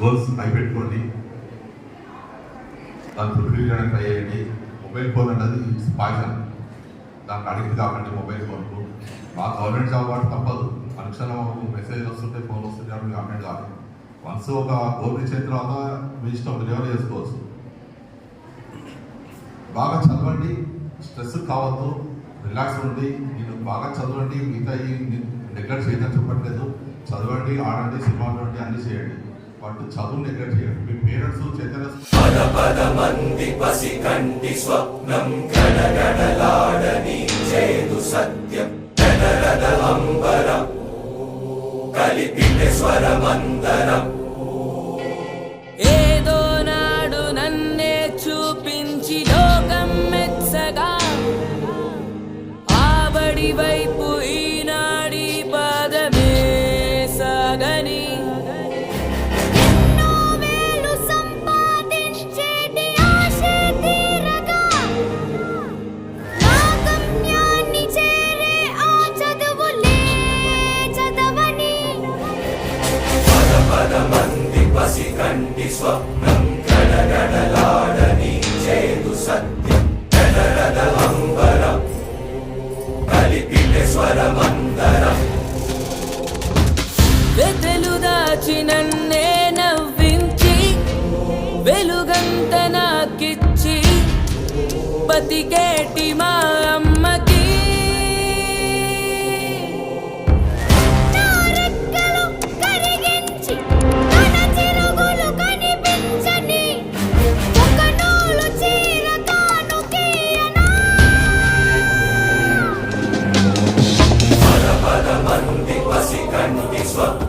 Goals భయపెట్టుకోండి, దాన్ని fulfil చేయడానికి try చేయండి. మొబైల్ ఫోన్ అనేది పాయిజన్, దానికి అడిక్ట్ కాకండి మొబైల్ ఫోన్కు. మా గవర్నమెంట్ జాబ్ వాటి తప్పదు, అనుక్షణం మెసేజ్ వస్తుంటే ఫోన్ వస్తుంటే అప్పుడు గవర్నమెంట్ కాదు. వన్స్ ఒక గోల్ ఇచ్చిన తర్వాత మీ ఇష్టం డెలివరీ చేసుకోవచ్చు. బాగా చదవండి, స్ట్రెస్ కావద్దు, రిలాక్స్ ఉండి నేను బాగా చదవండి. మిగతా నెగ్లెక్ట్ చేయదని చెప్పట్లేదు, చదవండి, ఆడండి, సినిమాలు చూడండి, అన్ని చేయండి. బట్ చదువు నెగ్లెక్ట్ చేయండి. మీ పేరెంట్స్ చైతన్య పసి కంటి స్వప్నం గడగడలాడని చేదు సత్యం జనరద అంబరం కలిపితే స్వరమందరం. ఏదో నాడు నన్నే చూపించి లోకం మెచ్చగా ఆవడి వైపు ఈనాడి పాదమే సాగని పదమంది పసి కంటి స్వప్నం గడగడలాడని చేదు సత్యం జనరద అంబరం కలిపితే స్వరమందరం. వెతలు దాచి నన్నే నవ్వించి వెలుగంత నాకిచ్చి బతికేటి మా అమ్మకి పదమంది పసి కంటి స్వప్నం